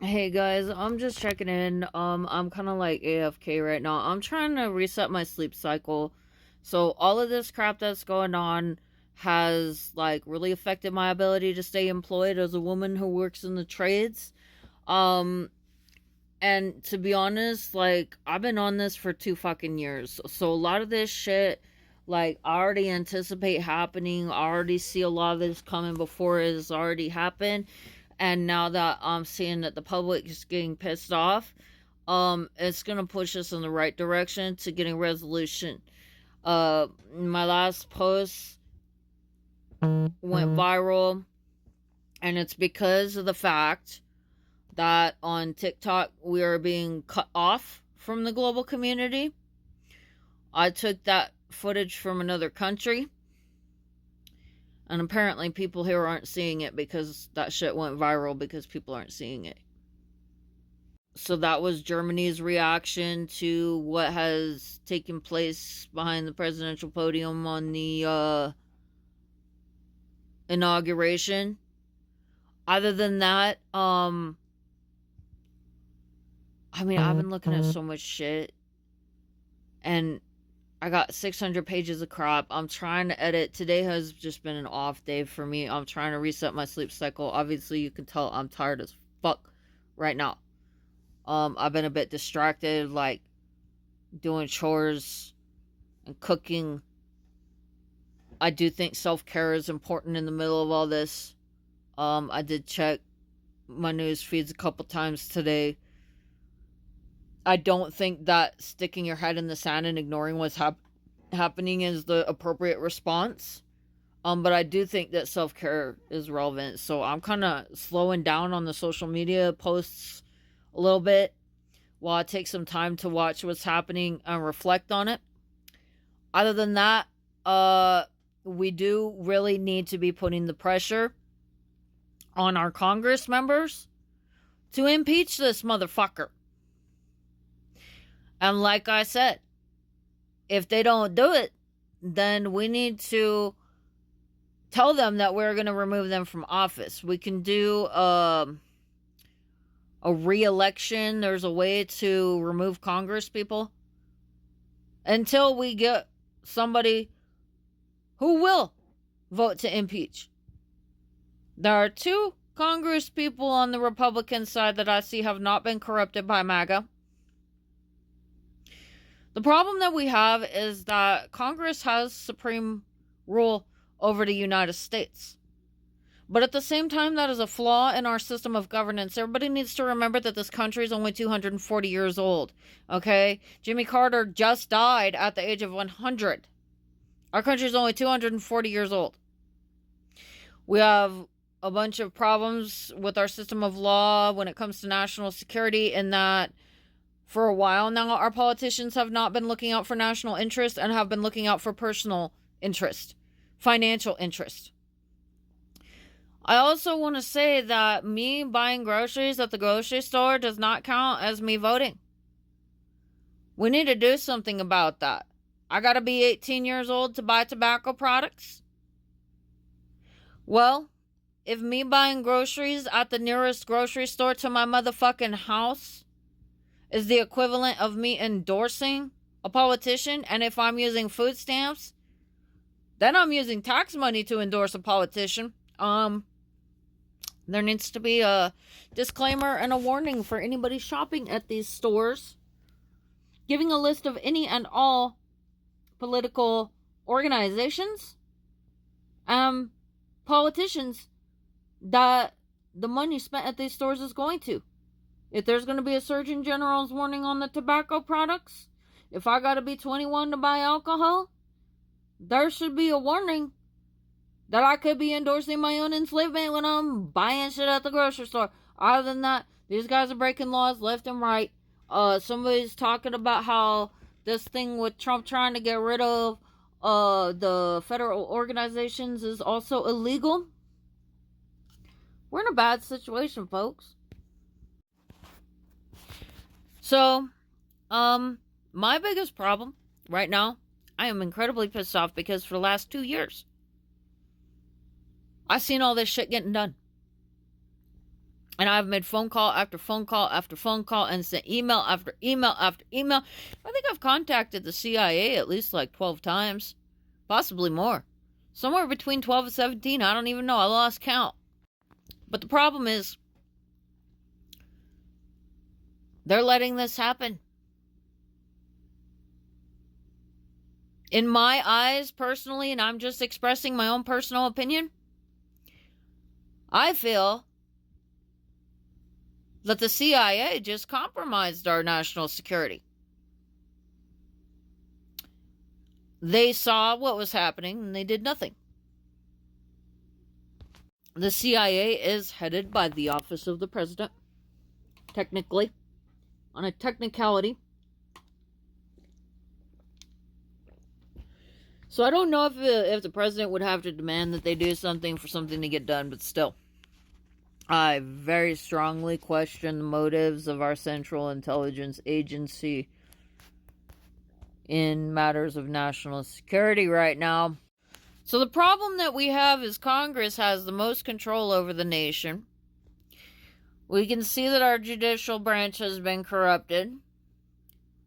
Hey guys, I'm just checking in. I'm kind of like AFK right now. I'm trying to reset my sleep cycle. So all of this crap that's going on has like really affected my ability to stay employed as a woman who works in the trades. Um and to be honest, like I've been on this for 2 fucking years. So a lot of this shit like I already anticipate happening. I already see a lot of this coming before it has already happened, and now that I'm seeing that the public is getting pissed off, it's gonna push us in the right direction to getting resolution. My last post went viral, and it's because of the fact that on TikTok we are being cut off from the global community. I took that footage from another country, and apparently people here aren't seeing it because that shit went viral because people aren't seeing it. So that was Germany's reaction to what has taken place behind the presidential podium on the inauguration. Other than that, I mean, I've been looking at so much shit, and I got 600 pages of crap. I'm trying to edit. Today has just been an off day for me. I'm trying to reset my sleep cycle. Obviously, you can tell I'm tired as fuck right now. I've been a bit distracted, like doing chores and cooking. I do think self-care is important in the middle of all this. I did check my news feeds a couple times today. I don't think that sticking your head in the sand and ignoring what's happening is the appropriate response. But I do think that self-care is relevant. So I'm kind of slowing down on the social media posts a little bit while I take some time to watch what's happening and reflect on it. Other than that, we do really need to be putting the pressure on our Congress members to impeach this motherfucker. And like I said, if they don't do it, then we need to tell them that we're going to remove them from office. We can do a re-election. There's a way to remove Congress people until we get somebody who will vote to impeach. There are 2 Congress people on the Republican side that I see have not been corrupted by MAGA. The problem that we have is that Congress has supreme rule over the United States. But at the same time, that is a flaw in our system of governance. Everybody needs to remember that this country is only 240 years old. Okay? Jimmy Carter just died at the age of 100. Our country is only 240 years old. We have a bunch of problems with our system of law when it comes to national security, in that for a while now, our politicians have not been looking out for national interest and have been looking out for personal interest, financial interest. I also want to say that me buying groceries at the grocery store does not count as me voting. We need to do something about that. I gotta be 18 years old to buy tobacco products? Well, if me buying groceries at the nearest grocery store to my motherfucking house is the equivalent of me endorsing a politician, and if I'm using food stamps, then I'm using tax money to endorse a politician. There needs to be a disclaimer and a warning for anybody shopping at these stores, giving a list of any and all political organizations, politicians that the money spent at these stores is going to. If there's going to be a Surgeon General's warning on the tobacco products, if I got to be 21 to buy alcohol, there should be a warning that I could be endorsing my own enslavement when I'm buying shit at the grocery store. Other than that, these guys are breaking laws left and right. Somebody's talking about how this thing with Trump trying to get rid of the federal organizations is also illegal. We're in a bad situation, folks. So, my biggest problem right now, I am incredibly pissed off because for the last 2 years, I've seen all this shit getting done. And I've made phone call after phone call after phone call and sent email after email after email. I think I've contacted the CIA at least like 12 times, possibly more. Somewhere between 12 and 17. I don't even know. I lost count. But the problem is, they're letting this happen. In my eyes, personally, and I'm just expressing my own personal opinion, I feel that the CIA just compromised our national security. They saw what was happening and they did nothing. The CIA is headed by the office of the president, technically, on a technicality. So I don't know if the president would have to demand that they do something for something to get done, but still. I very strongly question the motives of our Central Intelligence Agency in matters of national security right now. So the problem that we have is Congress has the most control over the nation. We can see that our judicial branch has been corrupted.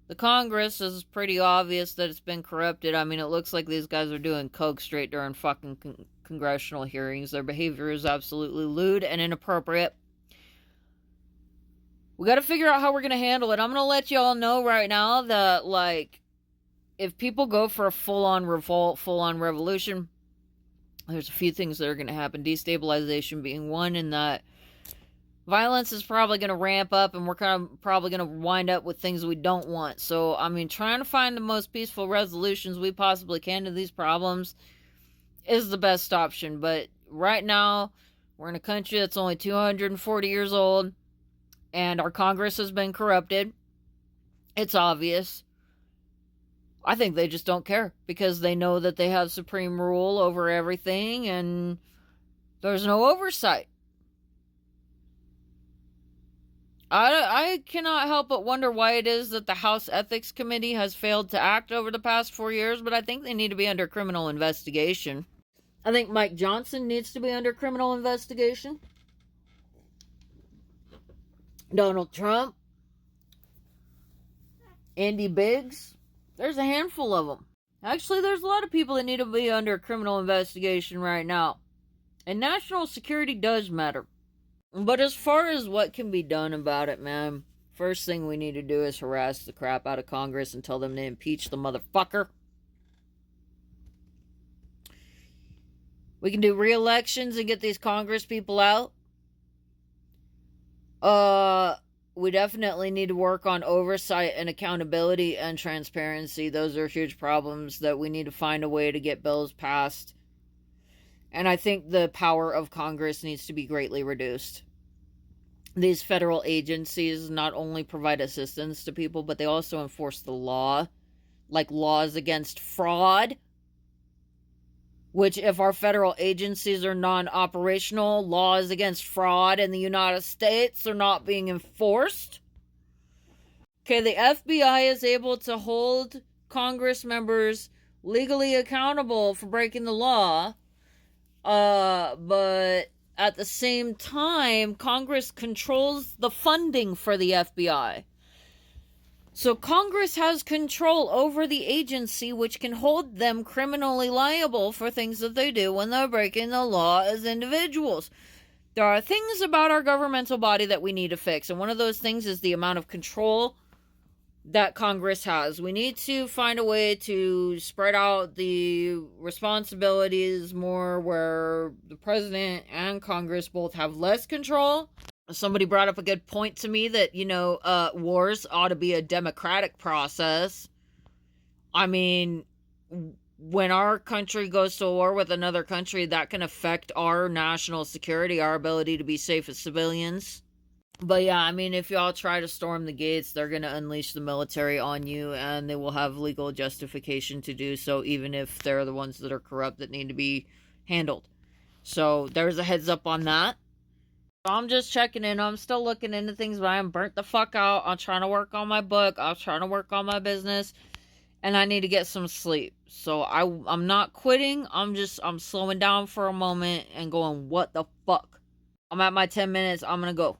The Congress is pretty obvious that it's been corrupted. I mean, it looks like these guys are doing coke straight during fucking congressional hearings. Their behavior is absolutely lewd and inappropriate. We got to figure out how we're going to handle it. I'm going to let y'all know right now that, like, if people go for a full-on revolt, full-on revolution, there's a few things that are going to happen. Destabilization being one, and that violence is probably going to ramp up, and we're probably going to wind up with things we don't want. So, I mean, trying to find the most peaceful resolutions we possibly can to these problems is the best option. But right now, we're in a country that's only 240 years old, and our Congress has been corrupted. It's obvious. I think they just don't care because they know that they have supreme rule over everything and there's no oversight. I cannot help but wonder why it is that the House Ethics Committee has failed to act over the past 4 years, but I think they need to be under criminal investigation. I think Mike Johnson needs to be under criminal investigation. Donald Trump. Andy Biggs. There's a handful of them. Actually, there's a lot of people that need to be under criminal investigation right now. And national security does matter. But as far as what can be done about it, man, first thing we need to do is harass the crap out of Congress and tell them to impeach the motherfucker. We can do re-elections and get these Congress people out. We definitely need to work on oversight and accountability and transparency. Those are huge problems that we need to find a way to get bills passed. And I think the power of Congress needs to be greatly reduced. These federal agencies not only provide assistance to people, but they also enforce the law, like laws against fraud. Which, if our federal agencies are non-operational, laws against fraud in the United States are not being enforced. Okay, the FBI is able to hold Congress members legally accountable for breaking the law. But at the same time, Congress controls the funding for the FBI. So Congress has control over the agency, which can hold them criminally liable for things that they do when they're breaking the law as individuals. There are things about our governmental body that we need to fix, and one of those things is the amount of control that Congress has. We need to find a way to spread out the responsibilities more, where the president and Congress both have less control. Somebody brought up a good point to me that, wars ought to be a democratic process. I mean, when our country goes to war with another country, that can affect our national security, our ability to be safe as civilians. But yeah, I mean, if y'all try to storm the gates, they're going to unleash the military on you, and they will have legal justification to do so, even if they're the ones that are corrupt that need to be handled. So there's a heads up on that. I'm just checking in. I'm still looking into things, but I'm burnt the fuck out. I'm trying to work on my book. I'm trying to work on my business. And I need to get some sleep. So I'm not quitting. I'm slowing down for a moment and going, what the fuck? I'm at my 10 minutes. I'm going to go.